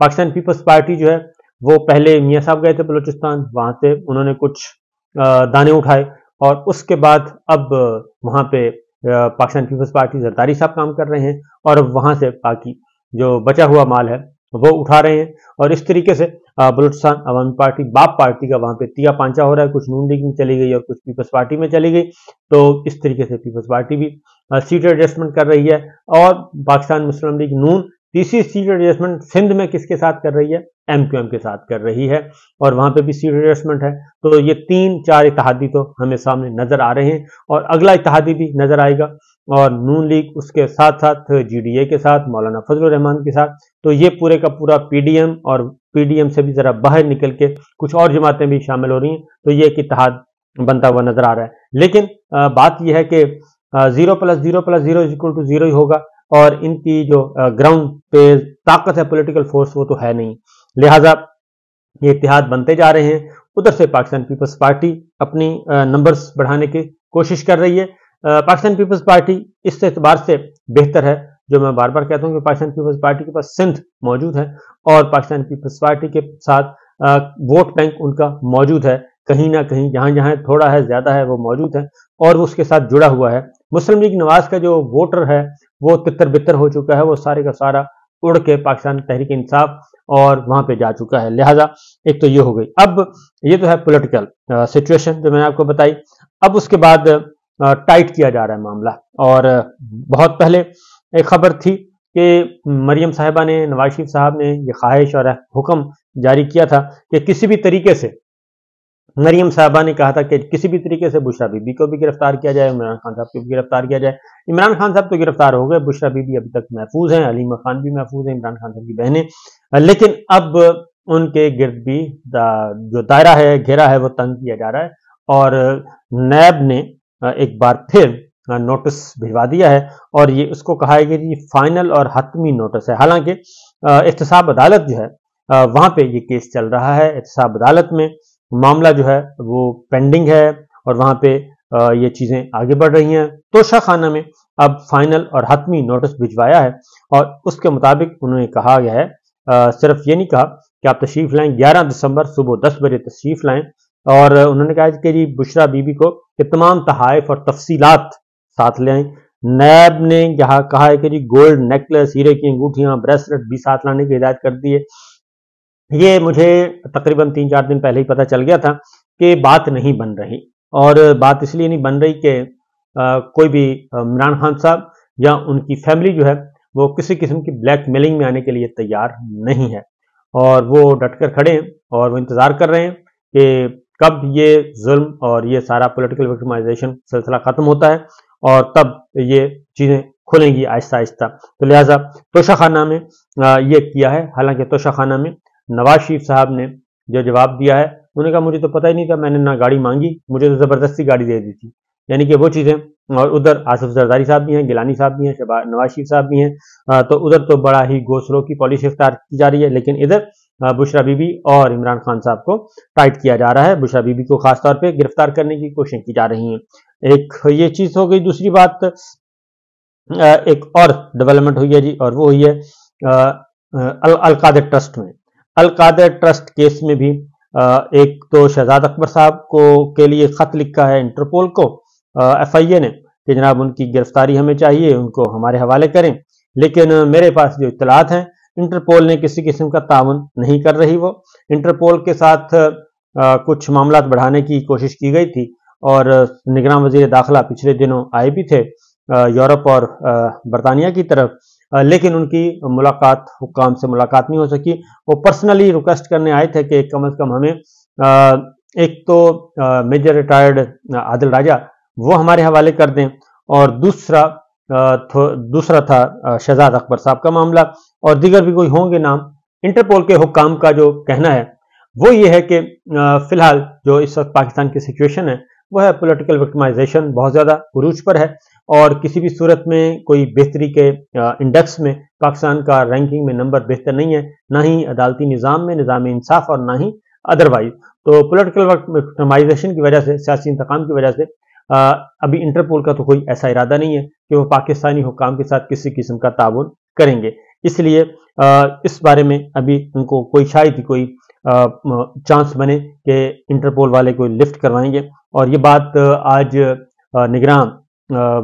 Pakistan Peoples party جو ہے وہ پہلے میاں صاحب گئے تھے بلوچستان، وہاں سے انہوں نے کچھ دانے اٹھائے، اور اس کے بعد اب وہاں پہ پاکستان پیپلز پارٹی زرداری صاحب کام کر رہے ہیں، اور وہاں سے باقی جو بچا ہوا مال ہے وہ اٹھا رہے ہیں، اور اس طریقے سے بلوچستان عوامی پارٹی باپ پارٹی کا وہاں پہ تیا پانچا ہو رہا ہے، کچھ نون لیگ میں چلی گئی اور کچھ پیپلز پارٹی میں چلی گئی، تو اس طریقے سے پیپلز پارٹی بھی سیٹ ایڈجسٹمنٹ کر رہی ہے، اور پاکستان مسلم لیگ نون تیسری سیٹ ایڈجسٹمنٹ سندھ میں کس کے ساتھ کر رہی ہے؟ ایم کیو ایم کے ساتھ کر رہی ہے، اور وہاں پہ بھی سیٹ ایڈجسٹمنٹ ہے، تو یہ 3-4 اتحادی تو ہمیں سامنے نظر آ رہے ہیں، اور اگلا اتحادی بھی نظر آئے گا، اور نون لیگ اس کے ساتھ ساتھ جی ڈی اے کے ساتھ، مولانا فضل الرحمان کے ساتھ، تو یہ پورے کا پورا پی ڈی ایم، اور پی ڈی ایم سے بھی ذرا باہر نکل کے کچھ اور جماعتیں بھی شامل ہو رہی ہیں، تو یہ ایک اتحاد بنتا ہوا نظر آ رہا ہے، لیکن بات یہ ہے کہ 0+0+0=0 ہی ہوگا، اور ان کی جو گراؤنڈ پہ طاقت ہے پولیٹیکل فورس وہ تو ہے نہیں، لہٰذا یہ اتحاد بنتے جا رہے ہیں۔ ادھر سے پاکستان پیپلز پارٹی اپنی نمبرز بڑھانے کی کوشش کر رہی ہے۔ پاکستان پیپلز پارٹی اس اعتبار سے بہتر ہے، جو میں بار بار کہتا ہوں کہ پاکستان پیپلز پارٹی کے پاس سندھ موجود ہے، اور پاکستان پیپلز پارٹی کے ساتھ ووٹ بینک ان کا موجود ہے، کہیں نہ کہیں جہاں جہاں تھوڑا ہے زیادہ ہے وہ موجود ہے، اور وہ اس کے ساتھ جڑا ہوا ہے۔ مسلم لیگ نواز کا جو ووٹر ہے وہ تتر بتر ہو چکا ہے، وہ سارے کا سارا اڑ کے پاکستان تحریک انصاف اور وہاں پہ جا چکا ہے، لہٰذا ایک تو یہ ہو گئی۔ اب یہ تو ہے پولیٹیکل سچویشن جو میں نے آپ کو بتائی، اب اس کے بعد ٹائٹ کیا جا رہا ہے معاملہ، اور بہت پہلے ایک خبر تھی کہ مریم صاحبہ نے، نواز شریف صاحب نے یہ خواہش اور حکم جاری کیا تھا کہ کسی بھی طریقے سے، مریم صاحبہ نے کہا تھا کہ کسی بھی طریقے سے بشرا بی بی کو بھی گرفتار کیا جائے، عمران خان صاحب کو بھی گرفتار کیا جائے۔ عمران خان صاحب تو گرفتار ہو گئے، بشرا بی بی ابھی تک محفوظ ہیں، علیمہ خان بھی محفوظ ہیں، عمران خان صاحب کی بہنیں، لیکن اب ان کے گرد بھی جو دائرہ ہے، گھیرا ہے، وہ تنگ کیا جا رہا ہے، اور نیب نے ایک بار پھر نوٹس بھجوا دیا ہے، اور یہ اس کو کہا ہے کہ یہ فائنل اور حتمی نوٹس ہے، حالانکہ احتساب عدالت جو ہے وہاں پہ یہ کیس چل رہا ہے، احتساب عدالت میں معاملہ جو ہے وہ پینڈنگ ہے، اور وہاں پہ یہ چیزیں آگے بڑھ رہی ہیں۔ توشہ خانہ میں اب فائنل اور حتمی نوٹس بھجوایا ہے، اور اس کے مطابق انہوں نے کہا گیا ہے، صرف یہ نہیں کہا کہ آپ تشریف لائیں، 11 دسمبر صبح 10 بجے تشریف لائیں، اور انہوں نے کہا کہ جی بشرا بی بی کو کہ تمام تحائف اور تفصیلات ساتھ لے آئیں۔ نیب نے یہاں کہا ہے کہ جی گولڈ نیکلس، ہیرے کی انگوٹھیاں، بریسلٹ بھی ساتھ لانے کی ہدایت کر دی ہے۔ یہ مجھے تقریباً 3-4 دن پہلے ہی پتہ چل گیا تھا کہ بات نہیں بن رہی، اور بات اس لیے نہیں بن رہی کہ کوئی بھی عمران خان صاحب یا ان کی فیملی جو ہے وہ کسی قسم کی بلیک میلنگ میں آنے کے لیے تیار نہیں ہے، اور وہ ڈٹ کر کھڑے ہیں، اور وہ انتظار کر رہے ہیں کہ کب یہ ظلم اور یہ سارا پولیٹیکل وکٹمائزیشن سلسلہ ختم ہوتا ہے، اور تب یہ چیزیں کھلیں گی آہستہ آہستہ۔ تو لہٰذا توشہ خانہ میں یہ کیا ہے، حالانکہ توشہ خانہ میں نواز شریف صاحب نے جو جواب دیا ہے، انہوں نے کہا مجھے تو پتہ ہی نہیں تھا، میں نے نہ گاڑی مانگی، مجھے تو زبردستی گاڑی دے دی تھی، یعنی کہ وہ چیزیں، اور ادھر آصف زرداری صاحب بھی ہیں، گیلانی صاحب بھی ہیں، نواز شریف صاحب بھی ہیں، تو ادھر تو بڑا ہی گو سلو کی پالیسی اختیار کی جا رہی ہے، لیکن ادھر بشرا بی بی اور عمران خان صاحب کو ٹائٹ کیا جا رہا ہے، بشرا بی بی کو خاص طور پہ گرفتار کرنے کی کوششیں کی جا رہی ہیں۔ ایک یہ چیز ہو گئی، دوسری بات ایک اور ڈیولپمنٹ ہوئی ہے جی، اور وہ ہوئی ہے القادر ٹرسٹ میں۔ القادر ٹرسٹ کیس میں بھی ایک تو شہزاد اکبر صاحب کو کے لیے خط لکھا ہے انٹرپول کو ایف آئی اے نے کہ جناب ان کی گرفتاری ہمیں چاہیے، ان کو ہمارے حوالے کریں، لیکن میرے پاس جو اطلاعات ہیں انٹرپول نے کسی قسم کا تعاون نہیں کر رہی، وہ انٹرپول کے ساتھ کچھ معاملات بڑھانے کی کوشش کی گئی تھی، اور نگراں وزیر داخلہ پچھلے دنوں آئے بھی تھے یورپ اور برطانیہ کی طرف، لیکن ان کی ملاقات حکام سے ملاقات نہیں ہو سکی۔ وہ پرسنلی ریکویسٹ کرنے آئے تھے کہ کم از کم ہمیں ایک تو میجر ریٹائرڈ عادل راجہ وہ ہمارے حوالے کر دیں، اور دوسرا تھا شہزاد اکبر صاحب کا معاملہ، اور دیگر بھی کوئی ہوں گے نام۔ انٹرپول کے حکام کا جو کہنا ہے وہ یہ ہے کہ فی الحال جو اس وقت پاکستان کی سچویشن ہے وہ ہے پولیٹیکل وکٹمائزیشن بہت زیادہ عروج پر ہے، اور کسی بھی صورت میں کوئی بہتری کے انڈیکس میں پاکستان کا رینکنگ میں نمبر بہتر نہیں ہے، نہ ہی عدالتی نظام میں، نظام انصاف، اور نہ ہی ادروائز۔ تو پولیٹیکل وکٹمائزیشن کی وجہ سے، سیاسی انتقام کی وجہ سے ابھی انٹرپول کا تو کوئی ایسا ارادہ نہیں ہے کہ وہ پاکستانی حکام کے ساتھ کسی قسم کا تعاون کریں گے۔ اس لیے اس بارے میں ابھی ان کو کوئی شاید ہی کوئی چانس بنے کہ انٹرپول والے کوئی لفٹ کروائیں گے. اور یہ بات آج نگراں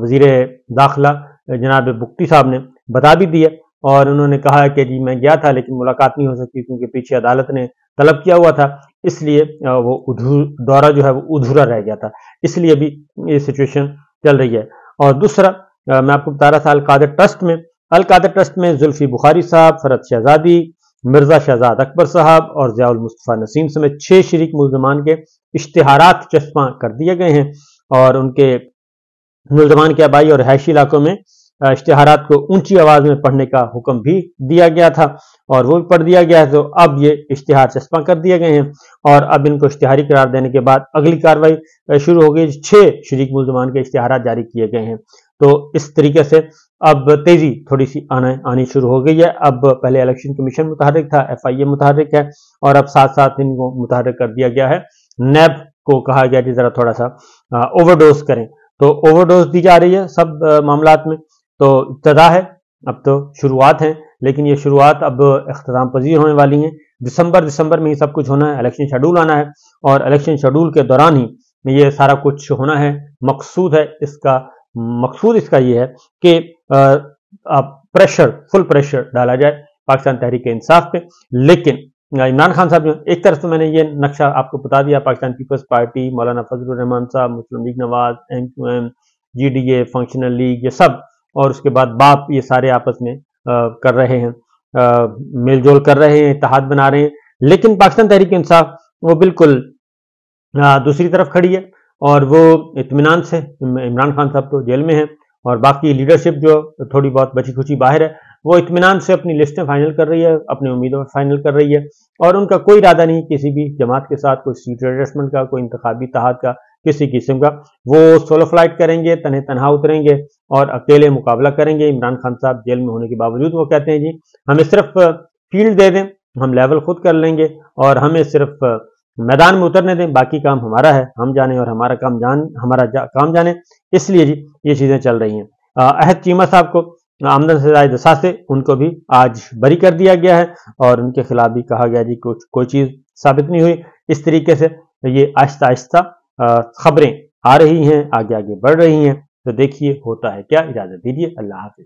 وزیر داخلہ جناب بگٹی صاحب نے بتا بھی دی ہے، اور انہوں نے کہا کہ جی میں گیا تھا لیکن ملاقات نہیں ہو سکی کیونکہ پیچھے عدالت نے طلب کیا ہوا تھا، اس لیے وہ دورہ جو ہے وہ ادھورا رہ گیا تھا. اس لیے بھی یہ سچویشن چل رہی ہے. اور دوسرا میں آپ کو بتا رہا تھا القادر ٹرسٹ میں زلفی بخاری صاحب، فرحت شہزادی، مرزا شہزاد اکبر صاحب اور ضیاء المصطفیٰ نسیم سمیت 6 شریک ملزمان کے اشتہارات چسپاں کر دیے گئے ہیں، اور ان کے ملزمان کے آبائی اور رہائشی علاقوں میں اشتہارات کو اونچی آواز میں پڑھنے کا حکم بھی دیا گیا تھا، اور وہ بھی پڑھ دیا گیا ہے. تو اب یہ اشتہار چسپاں کر دیے گئے ہیں، اور اب ان کو اشتہاری قرار دینے کے بعد اگلی کارروائی شروع ہو گئی. 6 شریک ملزمان کے اشتہارات جاری کیے گئے ہیں. تو اس طریقے سے اب تیزی تھوڑی سی آنی شروع ہو گئی ہے. اب پہلے الیکشن کمیشن متحرک تھا، FIA متحرک ہے، اور اب ساتھ ساتھ ان کو متحرک کر دیا گیا ہے. نیب کو کہا گیا کہ ذرا تھوڑا سا اوور ڈوز کریں، تو اوور ڈوز دی جا رہی ہے سب معاملات میں. تو ابتدا ہے، اب تو شروعات ہیں، لیکن یہ شروعات اب اختتام پذیر ہونے والی ہیں. دسمبر میں ہی سب کچھ ہونا ہے، الیکشن شیڈول آنا ہے، اور الیکشن شیڈول کے دوران ہی یہ سارا کچھ ہونا ہے. مقصود اس کا یہ ہے کہ فل پریشر ڈالا جائے پاکستان تحریک انصاف پہ. لیکن عمران خان صاحب ایک طرف تو میں نے یہ نقشہ آپ کو بتا دیا، پاکستان پیپلز پارٹی، مولانا فضل الرحمان صاحب، مسلم لیگ نواز، MQM، GDA، فنکشنل لیگ، یہ سب، اور اس کے بعد باپ، یہ سارے آپس میں کر رہے ہیں، میل جول کر رہے ہیں، اتحاد بنا رہے ہیں. لیکن پاکستان تحریک انصاف وہ بالکل دوسری طرف کھڑی ہے، اور وہ اطمینان سے، عمران خان صاحب تو جیل میں ہیں اور باقی لیڈرشپ جو تھوڑی بہت بچی کھچی باہر ہے، وہ اطمینان سے اپنی لسٹیں فائنل کر رہی ہے، اپنے امیدوار فائنل کر رہی ہے، اور ان کا کوئی ارادہ نہیں کسی بھی جماعت کے ساتھ کوئی سیٹ ایڈجسٹمنٹ کا، کوئی انتخابی اتحاد کا، کسی قسم کا. وہ سولو فلائٹ کریں گے، تنہا اتریں گے اور اکیلے مقابلہ کریں گے. عمران خان صاحب جیل میں ہونے کے باوجود وہ کہتے ہیں جی ہمیں صرف فیلڈ دے دیں، ہم لیول خود کر لیں گے، اور ہمیں صرف میدان میں اترنے دیں، باقی کام ہمارا ہے، ہم جانیں اور ہمارا کام جانیں. اس لیے جی یہ چیزیں چل رہی ہیں. احد چیمہ صاحب کو آمدن سے زائد اثاثے، ان کو بھی آج بری کر دیا گیا ہے، اور ان کے خلاف بھی کہا گیا جی کوئی چیز ثابت نہیں ہوئی. اس طریقے سے یہ آہستہ آہستہ خبریں آ رہی ہیں، آگے بڑھ رہی ہیں. تو دیکھیے ہوتا ہے کیا. اجازت دیجیے، اللہ حافظ.